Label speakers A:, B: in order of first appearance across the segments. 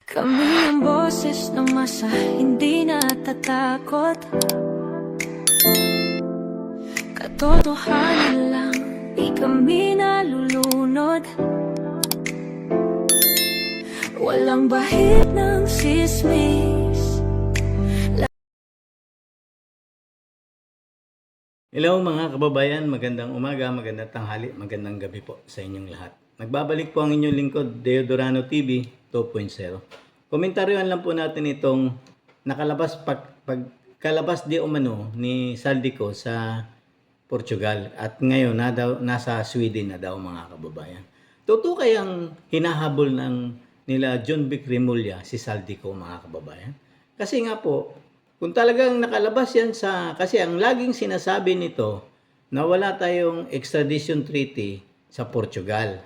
A: Kami ang boses ng masa, hindi natatakot. Katotohanan lang, di kami nalulunod. Walang bahid ng sismis.
B: Hello mga kababayan, magandang umaga, magandang tanghali, magandang gabi po sa inyong lahat. Nagbabalik po ang inyong lingkod, Deodorano TV 2.0. Komentaryohan lang po natin itong pagkalabas di umano ni Saldico sa Portugal at ngayon nasa Sweden na daw mga kababayan. Totoo kayang hinahabol nila John Vic Remulla si Saldico mga kababayan? Kasi nga po, kung talagang nakalabas yan kasi ang laging sinasabi nito na wala tayong extradition treaty sa Portugal.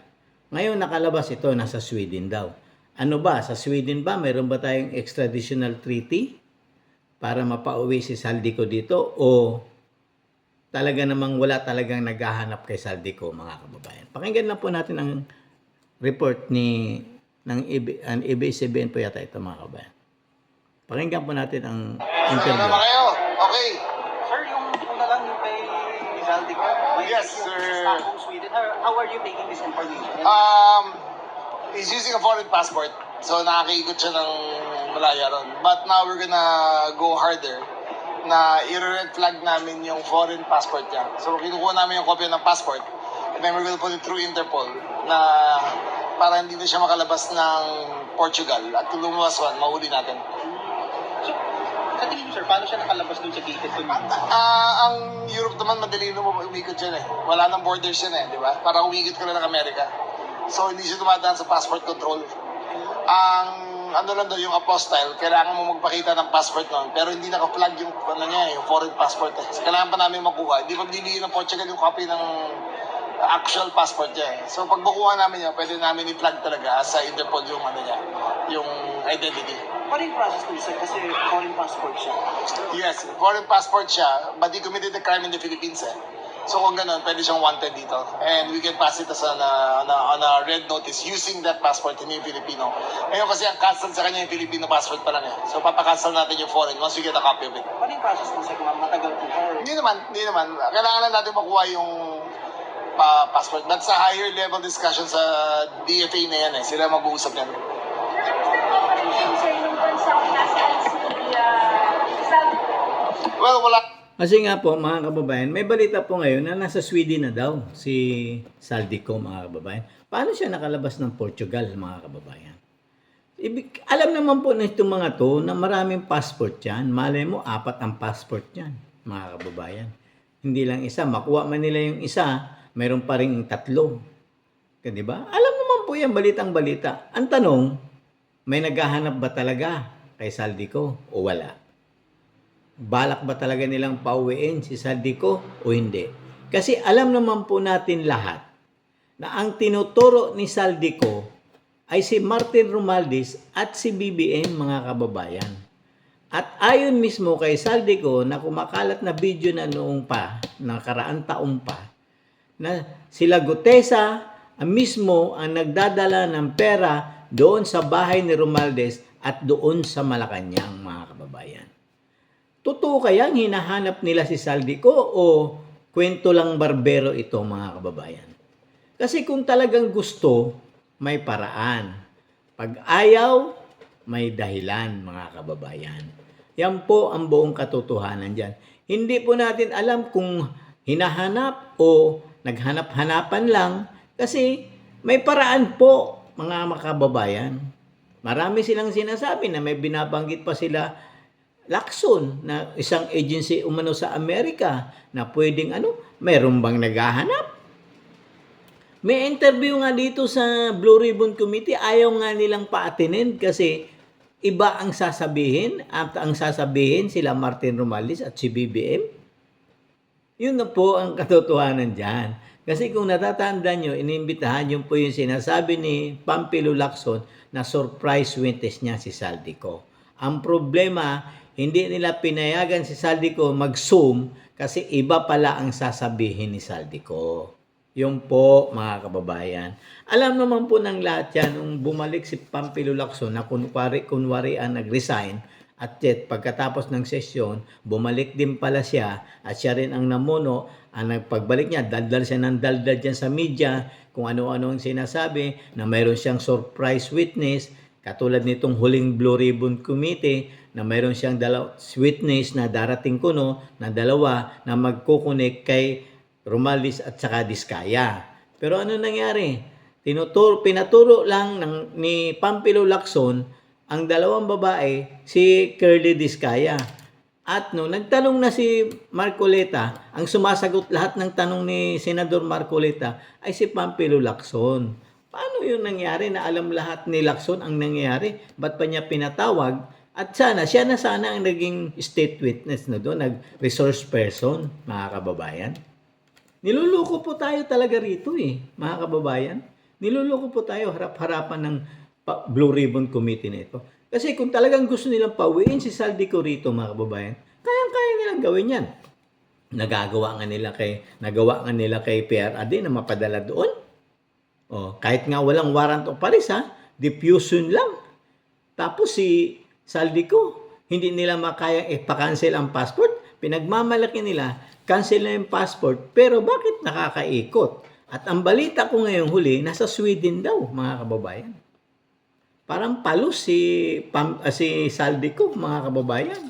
B: Ngayon nakalabas ito, nasa Sweden daw. Ano ba, sa Sweden ba, mayroon ba tayong extraditional treaty para mapauwi si Saldico dito? O talaga namang wala talagang naghahanap kay Saldico mga kababayan? Pakinggan lang po natin ang report ng ABS-CBN po yata ito mga kababayan. Pakinggan po natin ang interview.
C: Ano ba kayo? Okay.
D: Sir, yung una lang yung kay Saldico.
C: Yes, sir.
D: Stockholm, Sweden. How are you taking this information?
C: He's using a foreign passport. So nakakaikot siya ng malaya ron. But now we're gonna go harder na i-red flag namin yung foreign passport niya. So kinukuha namin yung kopya ng passport and then we're gonna put it through Interpol na para hindi na siya makalabas ng Portugal. At kung lumabas man, mahuli natin.
D: So, sa tingin niyo, sir, paano siya nakalabas dun sa gated community?
C: Ang Europe naman, madali naman umikot yan eh. Wala nang borders yan eh, di ba? Parang umikot ka na ng Amerika. So, hindi siya dumadaan sa passport control. Ang ano lang daw, yung apostille, kailangan mo magpakita ng passport noon. Pero hindi naka-flag yung, yung foreign passport eh. So, kailangan pa namin makuha. Hindi magbibigay ng Portugal yung copy ng actual passport niya eh. So, pag makuha namin yun, pwede namin i-flag talaga sa Interpol yung yung identity.
D: Paano yung process nito, sir? Kasi foreign passport siya.
C: Yes, foreign passport siya, but he committed a crime in the Philippines eh. So kung gano'n, pwede siyang wanted dito. And we can pass it as on a red notice using that passport, hindi yung Filipino. Ngayon kasi ang cancel sa kanya yung Filipino passport pa lang eh. So papakancel natin yung foreign once we get a copy of it.
D: Paano yung process nito, sir? Matagal po or...
C: Hindi naman. Kailangan lang natin makuha yung passport. That's a higher level discussion sa DFA na yan eh. Sila mag-uusap yan. Well, wala.
B: Kasi nga po mga kababayan, may balita po ngayon na nasa Sweden na daw si Saldico mga kababayan. Paano siya nakalabas ng Portugal mga kababayan? Alam naman po na itong mga to na maraming passport yan. Malay mo, 4 ang passport yan mga kababayan. Hindi lang isa, makuha man nila yung isa, mayroon pa rin 3. Di ba? Alam naman po yan, balitang balita. Ang tanong, may naghahanap ba talaga kay Saldico o wala? Balak ba talaga nilang pauwiin si Saldico o hindi? Kasi alam naman po natin lahat na ang tinuturo ni Saldico ay si Martin Romualdez at si BBM mga kababayan. At ayon mismo kay Saldico na kumakalat na video na noong pa, nakaraang taong pa, na sila Gutesa mismo ang nagdadala ng pera doon sa bahay ni Romualdez at doon sa Malacanang mga kababayan. Totoo kayang hinahanap nila si Saldico o kwento lang barbero ito mga kababayan? Kasi kung talagang gusto, may paraan. Pag ayaw, may dahilan mga kababayan. Yan po ang buong katotohanan dyan. Hindi po natin alam kung hinahanap o naghanap-hanapan lang kasi may paraan po mga kababayan. Marami silang sinasabi na may binabanggit pa sila Lacson na isang agency umano sa Amerika na pwedeng mayroon bang naghahanap? May interview nga dito sa Blue Ribbon Committee, ayaw nga nilang pa-attend kasi iba ang sasabihin at ang sasabihin sila Martin Romualdez at si BBM. Yun na po ang katotohanan dyan. Kasi kung natatandaan nyo, inimbitahan yun po yung sinasabi ni Pampilo Lacson na surprise witness niya si Saldico. Ang problema, hindi nila pinayagan si Saldico mag-zoom kasi iba pala ang sasabihin ni Saldico. Yung po, mga kababayan. Alam naman po ng lahat yan, nung bumalik si Pampilo Lacson na kunwari nag-resign, at yet pagkatapos ng sesyon, bumalik din pala siya at siya rin ang namuno. Ang nagpagbalik niya, daldal siya ng daldal dyan sa media, kung ano-ano ang sinasabi, na mayroon siyang surprise witness, katulad nitong huling Blue Ribbon Committee, na mayroon siyang witness na darating kuno na dalawa na magkukunik kay Romaldis at saka Diskaya. Pero ano nangyari? Pinaturo lang ni Pampilo Lacson ang dalawang babae, si Curly Diskaya. At no, nagtanong na si Marcoleta, ang sumasagot lahat ng tanong ni Senador Marcoleta ay si Pampilo Lacson. Paano yun nangyari na alam lahat ni Lacson ang nangyari? Ba't pa niya pinatawag? At siya na sana ang naging state witness na doon, nag-resource person, mga kababayan. Niluloko po tayo talaga rito mga kababayan. Niluloko po tayo harap-harapan ng Blue Ribbon Committee na ito. Kasi kung talagang gusto nilang pauwiin si Saldico rito, mga kababayan, kayang-kaya nilang gawin yan. Nagawa nga nila kay PRRD na mapadala doon. Kahit nga walang warrant of arrest, diffusion lang. Tapos si Saldico, hindi nila makayang ipakancel ang passport. Pinagmamalaki nila, cancel na yung passport. Pero bakit nakakaikot? At ang balita ko ngayong huli, nasa Sweden daw, mga kababayan. Parang palos si Saldico, mga kababayan.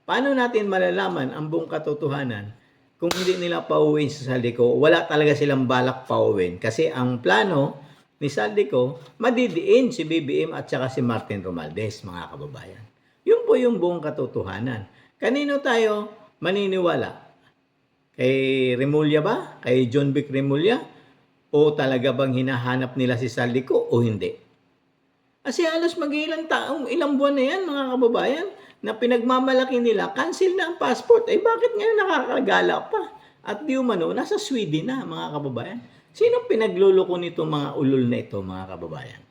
B: Paano natin malalaman ang buong katotohanan kung hindi nila pauwiin si Saldico? Wala talaga silang balak pauwiin. Kasi ang plano ni Saldico, madidiin si BBM at saka si Martin Romualdez, mga kababayan. Yun po yung buong katotohanan. Kanino tayo maniniwala? Kay Remulla ba? Kay John Vic Remulla? O talaga bang hinahanap nila si Saldico o hindi? Kasi halos mag-ilang ilang buwan na yan, mga kababayan, na pinagmamalaki nila, cancel na ang passport. Bakit ngayon nakakagala pa? At di umano, nasa Sweden na, mga kababayan. Sino pinagluloko nito mga ulol na ito, mga kababayan?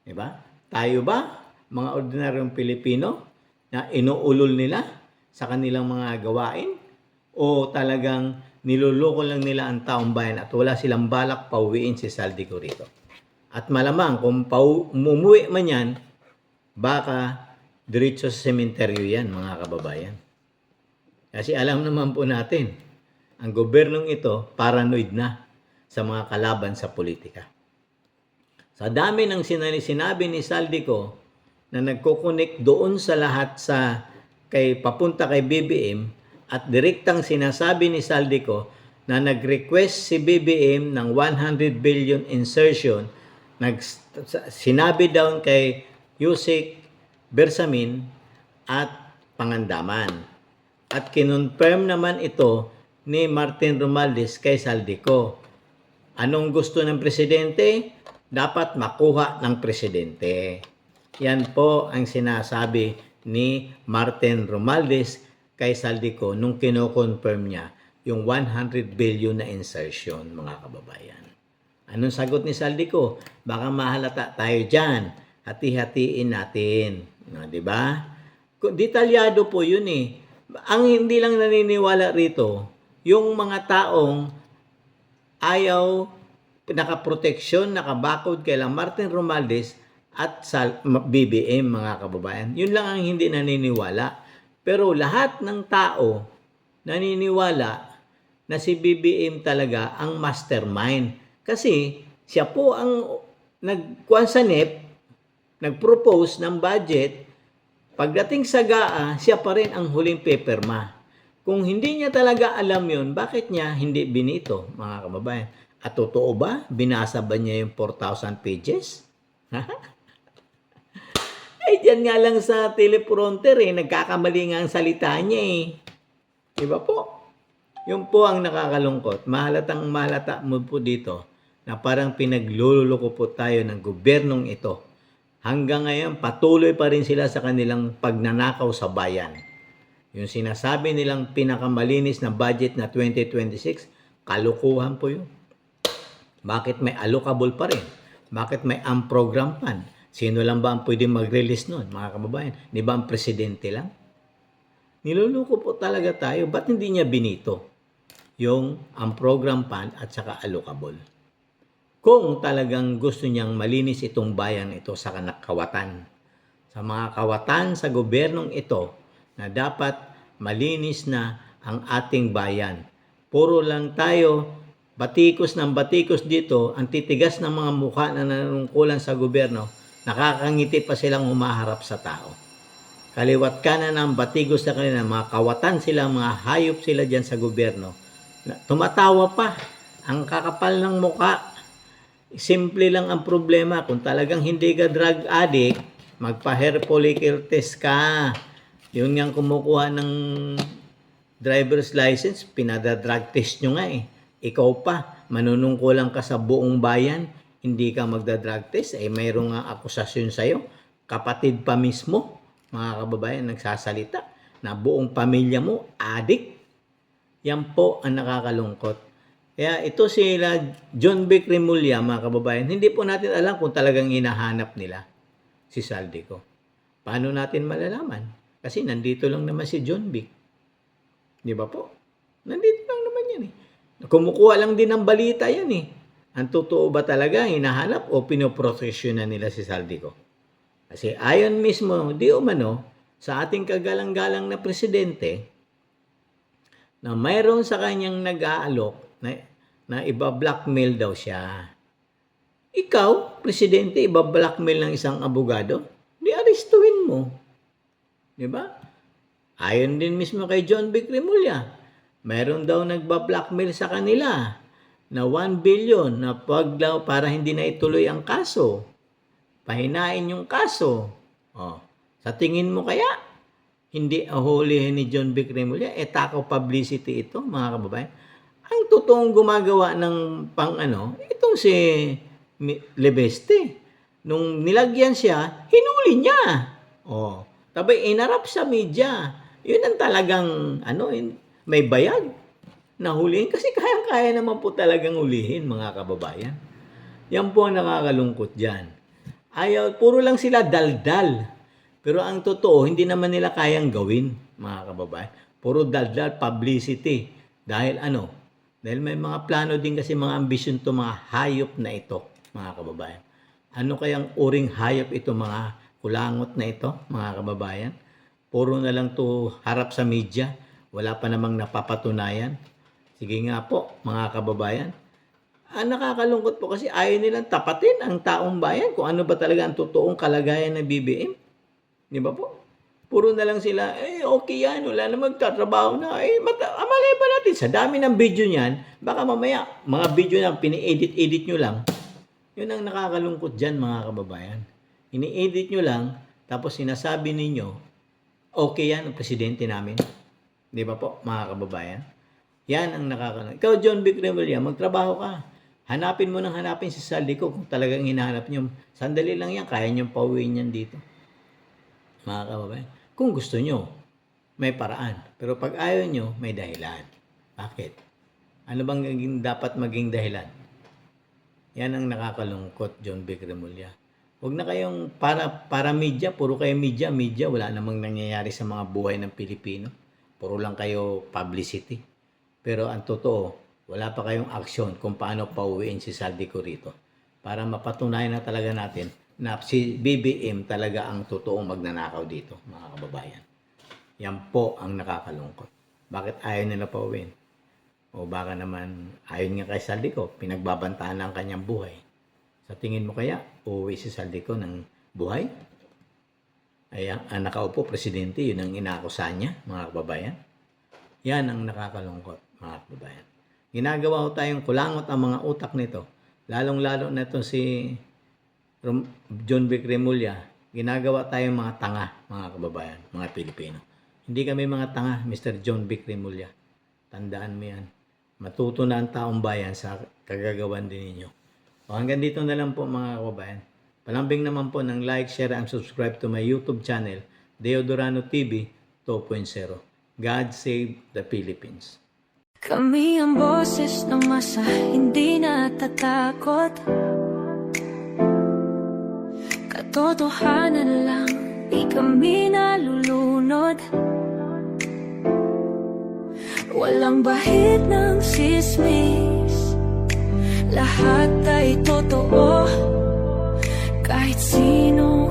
B: Diba? Tayo ba, mga ordinaryong Pilipino, na inuulol nila sa kanilang mga gawain? O talagang niloloko lang nila ang taong bayan at wala silang balak pauwiin si Saldico rito? At malamang kung umuwi man yan, baka diretso sa sementeryo yan, mga kababayan. Kasi alam naman po natin, ang gobernong ito paranoid na sa mga kalaban sa politika. Sa dami ng sinabi ni Saldico na nagkukunik doon sa lahat papunta kay BBM at direktang sinasabi ni Saldico na nag-request si BBM ng 100 billion insertion. Sinabi daw kay Yusek Bersamin at Pangandaman. At kinonfirm naman ito ni Martin Romualdez kay Saldico. Anong gusto ng presidente? Dapat makuha ng presidente. Yan po ang sinasabi ni Martin Romualdez kay Saldico nung kino-confirm niya yung 100 billion na insertion, mga kababayan. Anong sagot ni Saldico? Baka mahalata tayo dyan. Hati-hatiin natin. Di ba? Detalyado po yun Ang hindi lang naniniwala rito, yung mga taong ayaw nakaproteksyon, nakabakod kay Martin Romualdez at BBM, mga kababayan. Yun lang ang hindi naniniwala. Pero lahat ng tao naniniwala na si BBM talaga ang mastermind. Kasi siya po ang nagkuhan sa NEP, nag-propose ng budget. Pagdating sa GAA, siya pa rin ang huling pepirma. Kung hindi niya talaga alam yun, bakit niya hindi binito, mga kababayan? At totoo ba? Binasa ba niya yung 4,000 pages? Diyan nga lang sa teleprompter nagkakamali nga ang salita niya Diba po? Yun po ang nakakalungkot. Mahalata mo po dito na parang pinagluloko po tayo ng gobyernong ito. Hanggang ngayon, patuloy pa rin sila sa kanilang pagnanakaw sa bayan. Yung sinasabi nilang pinakamalinis na budget na 2026, kalukuhan po yun. Bakit may allocable pa rin? Bakit may program fund? Sino lang ba ang pwede mag-release nun, mga kababayan? Di ba ang presidente lang? Niluluko po talaga tayo. Ba't hindi niya binito ang program fund at saka allocable. Kung talagang gusto niyang malinis itong bayan ito sa kawatan, sa mga kawatan sa gobyernong ito na dapat malinis na ang ating bayan. Puro lang tayo batikos ng batikos dito, ang titigas ng mga mukha na nanunungkulan sa gobyerno, nakakangiti pa silang humaharap sa tao. Kaliwat kanan ng batikos na kanila, mga kawatan sila, mga hayop sila dyan sa gobyerno. Tumatawa pa, ang kakapal ng mukha. Simple lang ang problema. Kung talagang hindi ka drug addict, magpa-hair follicle test ka. Yun nga kumukuha ng driver's license, pinada-drug test nyo nga eh. Ikaw pa, manunungkulan ka sa buong bayan, hindi ka magda-drug test, mayroong nga akusasyon sa'yo. Kapatid pa mismo, mga kababayan, nagsasalita na buong pamilya mo, addict. Yan po ang nakakalungkot. Kaya ito sila John Vic Remulla, mga kababayan, hindi po natin alam kung talagang hinahanap nila si Saldico. Paano natin malalaman? Kasi nandito lang naman si John Vic. Di ba po? Nandito lang naman yan eh. Kumukuha lang din ng balita yan eh. Ang totoo ba talaga hinahanap o pinoprosesyon na nila si Saldico? Kasi ayon mismo, di umano, sa ating kagalang-galang na presidente, na mayroon sa kanyang nag-aalok na iba-blackmail daw siya. Ikaw, presidente, iba-blackmail ng isang abogado? Di arestuhin mo. Di ba? Ayon din mismo kay John Vic Remulla, mayroon daw nagba-blackmail sa kanila na 1 billion na pag daw para hindi na ituloy ang kaso. Pahinain yung kaso. Sa tingin mo kaya, hindi ahulihin ni John Vic Remulla, takaw publicity ito, mga kababayan. Ang totoong gumagawa ng itong si Lebeste. Nung nilagyan siya, hinuli niya. Tabay inarap sa media. Yun ang talagang, may bayag na hulihin. Kasi kayang-kaya naman po talagang hulihin, mga kababayan. Yan po ang nakakalungkot dyan. Puro lang sila daldal. Pero ang totoo, hindi naman nila kayang gawin, mga kababayan. Puro daldal, publicity. Dahil Dahil may mga plano din kasi mga ambisyon to mga hayop na ito, mga kababayan. Ano kayang uring hayop ito, mga kulangot na ito, mga kababayan? Puro na lang to harap sa media. Wala pa namang napapatunayan. Sige nga po, mga kababayan. Nakakalungkot po kasi ayaw nilang tapatin ang taong bayan kung ano ba talaga ang totoong kalagayan ng BBM. Di ba po? Puro na lang sila, okay yan, wala na magtatrabaho na. Amalay pa natin, sa dami ng video niyan, baka mamaya, mga video na pini-edit-edit nyo lang. Yun ang nakakalungkot dyan, mga kababayan. Ini-edit nyo lang, tapos sinasabi ninyo, okay yan ang presidente namin. Di ba po, mga kababayan? Yan ang nakakalungkot. Ikaw, John Vic Remulla, magtrabaho ka. Hanapin mo nang hanapin si Saldico kung talagang hinahanap nyo. Sandali lang yan, kaya nyo pauwiin yan dito. Mga kababayan. Kung gusto nyo, may paraan. Pero pag ayaw nyo, may dahilan. Bakit? Ano bang dapat maging dahilan? Yan ang nakakalungkot, John Vic Remulla. Huwag na kayong para media, puro kayo media, wala namang nangyayari sa mga buhay ng Pilipino. Puro lang kayo publicity. Pero ang totoo, wala pa kayong aksyon kung paano pauwiin si Saldico rito. Para mapatunayan na talaga natin na si BBM talaga ang totoong magnanakaw dito, mga kababayan. Yan po ang nakakalungkot. Bakit ayaw nila pauwiin? O baka naman, ayon nga kay Saldico, pinagbabantaan na ang kanyang buhay. Sa tingin mo kaya, uuwi si Saldico ng buhay? Ay, ang nakaupo, presidente, yun ang inaakusahan niya, mga kababayan. Yan ang nakakalungkot, mga kababayan. Ginagawa ko tayong kulangot ang mga utak nito. Lalong-lalo na ito si John Vic Remulla, ginagawa tayong mga tanga, mga kababayan, mga Pilipino. Hindi kami mga tanga, Mr. John Vic Remulla. Tandaan mo yan. Matuto na ang taong bayan sa kagagawan din ninyo. O hanggang dito na lang po, mga kababayan. Palambing naman po ng like, share, and subscribe to my YouTube channel, Deodorano TV 2.0. God save the Philippines.
A: Kami ang boses ng masa, hindi natatakot. Katotohanan lang, di kami nalulunod. Walang bahid ng sismis, lahat ay totoo. Kahit sino